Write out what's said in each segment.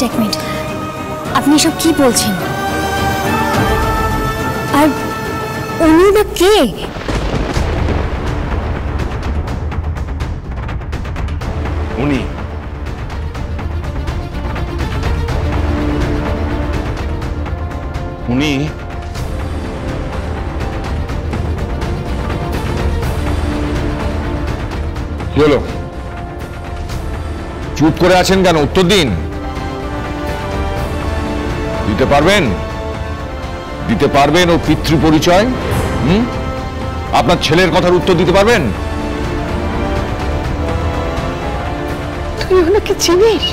এক মিনিট, আপনি সব কি বলছেন? আর উনি বা কে? উনি উনি কি হলো? চুপ করে আছেন কেন? উত্তর দিন। দিতে পারবেন? দিতে পারবেন ও পিতৃ পরিচয়? আপনার ছেলের কথার উত্তর দিতে পারবেন? তুই ওনাকে চিনিস?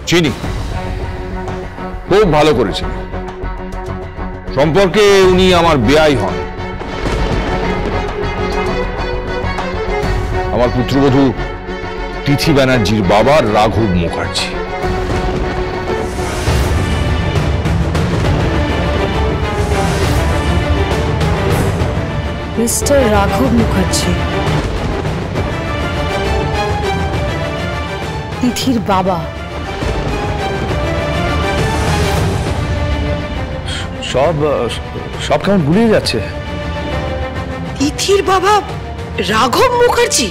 চিনি, খুব ভালো করেছেন। সম্পর্কে উনি আমার বেয়াই হন। আমার পুত্রবধূ তিথি ব্যানার্জির বাবা রাঘব মুখার্জি। মিস্টার রাঘব মুখার্জি তিথির বাবা। সব কেমন গুলিয়ে যাচ্ছে। তিথির বাবা রাঘব মুখার্জি?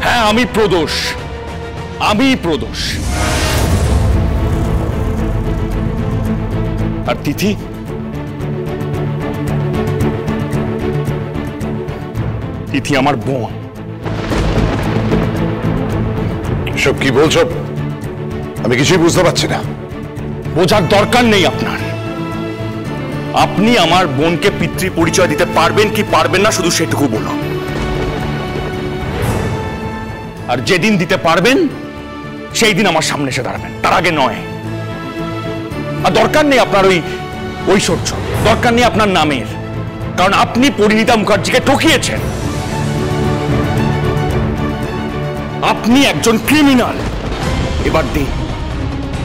হ্যাঁ, আমি প্রদোষ। আর তিথি? তিথি আমার বোন। সব কি বলছো? আমি কিছুই বুঝতে পারছি না। বোঝার দরকার নেই আপনার। আপনি আমার বোনকে পিতৃ পরিচয় দিতে পারবেন কি পারবেন না, শুধু সেটুকু বলুন। আর যেদিন দিতে পারবেন সেই দিন আমার সামনে এসে দাঁড়াবেন, তার আগে নয়। আর দরকার নেই আপনার ওই ঐশ্বর্য, দরকার নেই আপনার নামের, কারণ আপনি পরিণীতা মুখার্জিকে ঠকিয়েছেন। আপনি একজন ক্রিমিনাল। এবার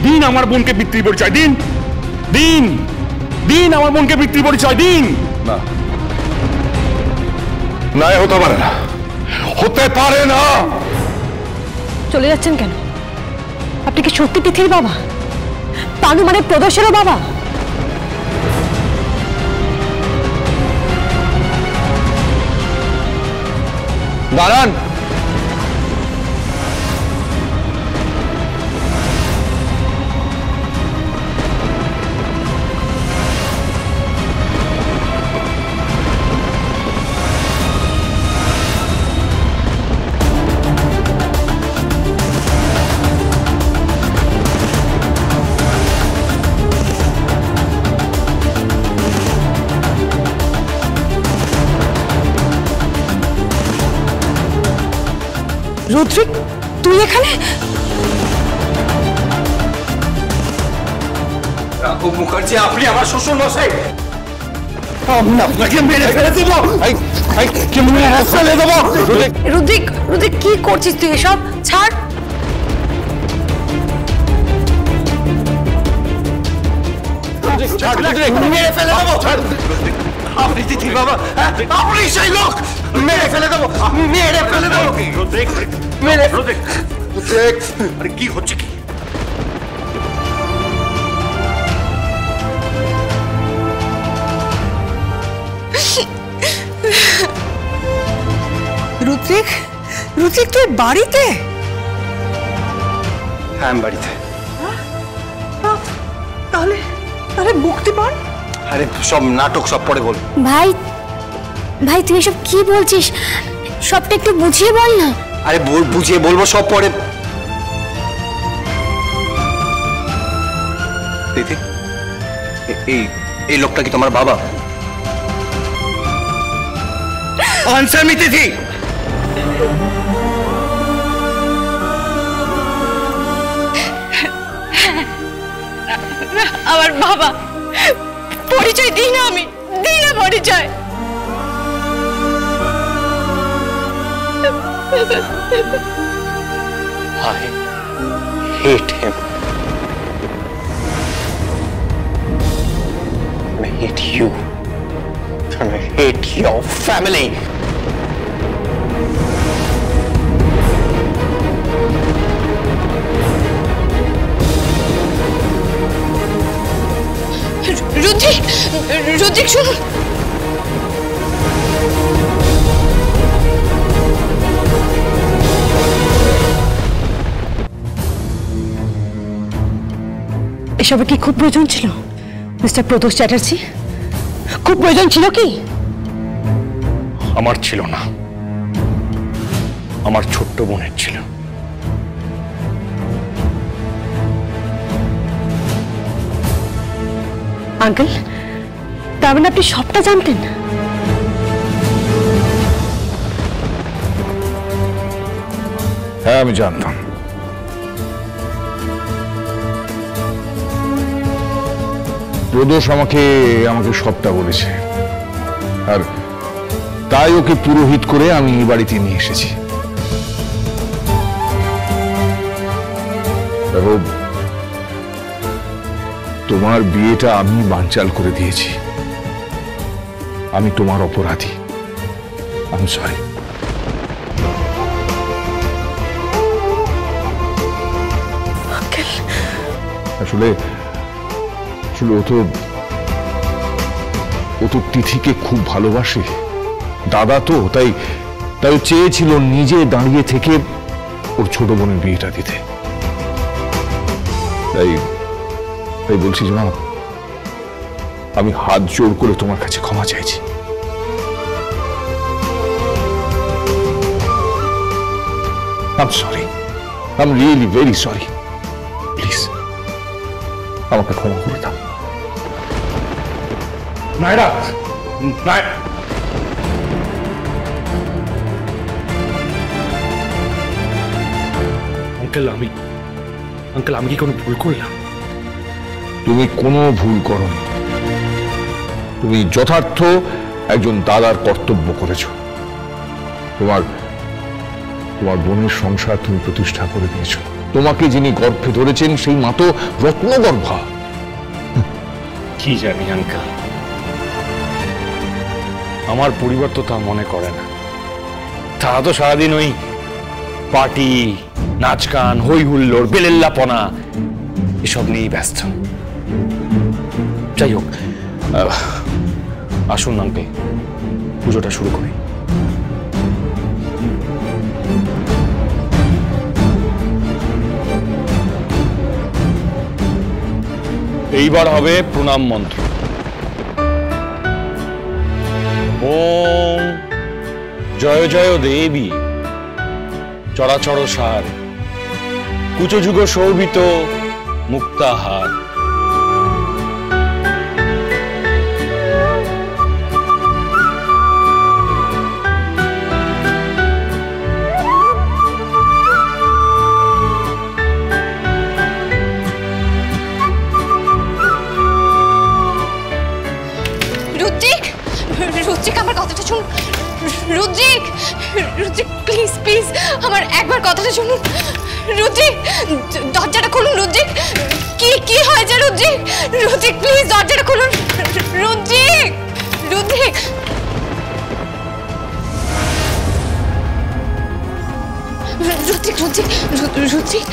দিন আমার বোনকে পিতৃ পরিচয় দিন। দিন আমার বোনকে পিতৃ পরিচয় দিন। না, হতে পারে না, হতে পারে না। চলে যাচ্ছেন কেন? আপনি কি সত্যি তিথির বাবা? তানু মানে প্রদোষেরও বাবা? দাঁড়ান। রুদ্রিক, তুই এখানে? রাঘব মুখার্জি, আপনি আমার শ্বশুর মশাই। আমি আপনাকে মেরে ফেলে দেব। রুদ্রিক কি করছিস তুই? এসব ছাড়। মেরে ফেলে দেবো। আপনি তিথির বাবা? আপনি সেই লোক? মেরে ফেলে দেবো, মেরে ফেলে দেবো। আরে কি হচ্ছে কি? রুদ্রিক তুই বাড়িতে? হ্যাঁ, আমি বাড়িতে। তাহলে মুক্তি পান? আরে সব নাটক, সব পরে বল। ভাই তুই এসব কি বলছিস? সবটা একটু বুঝিয়ে বল না। আরে বুঝিয়ে বলবো, সব পরে। তিথি, এই লোকটা কি তোমার বাবা? আনসার মি তিথি। আমার বাবা। পরিচয় দিই না, আমি দিই না পরিচয়। I hate him. I hate you. And I hate your family. Rudrik, Rudrik শুনুন। এসবের কি খুব প্রয়োজন ছিল মিস্টার প্রদোষ চ্যাটার্জি? খুব প্রয়োজন ছিল কি? আমার ছিল না, আমার ছোট্ট বোনের ছিল। আঙ্কেল, তার মানে আপনি সবটা জানতেন? হ্যাঁ, আমি জানতাম। প্রদোষ আমাকে সবটা বলেছে, আর তাই ওকে পুরোহিত করে আমি এই বাড়িতে নিয়ে এসেছি। দেখো, তোমার বিয়েটা আমি বানচাল করে দিয়েছি। আমি তোমার অপরাধী। আমি সরি। আসলে ও তো তিথিকে খুব ভালোবাসে, দাদা তো, তাই চেয়েছিল নিজে দাঁড়িয়ে থেকে ওর ছোট বোনের বিয়েটা দিতে। তাই বলছি যে মা, আমি হাত জোড় করে তোমার কাছে ক্ষমা চাইছি। I'm sorry. I'm really very sorry. Please, আমাকে ক্ষমা করে দাও। নায়রা, আঙ্কেল আমি কি কোনো ভুল করলাম? তুমি কোনো ভুল করনি। তুমি যথার্থ একজন দাদার কর্তব্য করেছ। তোমার বোনের সংসার তুমি প্রতিষ্ঠা করে দিয়েছ। তোমাকে যিনি গর্ভে ধরেছেন সেই মা তো রত্নগর্ভা। কি জানি আঙ্কেল, আমার পরিবার তো তা মনে করে না। তারা তো সারাদিন ওই পার্টি, নাচ গান, হই হুল্লোড়, বেলেল্লাপনা এসব নিয়েই ব্যস্ত। যাই হোক, আসুন আঙ্কেল, পুজোটা শুরু করি। এইবার হবে প্রণাম মন্ত্র। ওম জয় জয় দেবী চরাচর সার, কুচযুগ শোভিত মুক্তাহার। রুদ্রিক, আমার কথাটা শুনুন। রুদ্রিক, প্লিজ প্লিজ আমার একবার কথাটা শুনুন। রুদ্রিক, দরজাটা খুলুন। রুদ্রিক, কি হয়েছে? রুদ্রিক প্লিজ দরজাটা খুলুন। রুদ্রিক, রুদ্রিক, রুদ্রিক, রুদ্রিক, রুদ্রিক,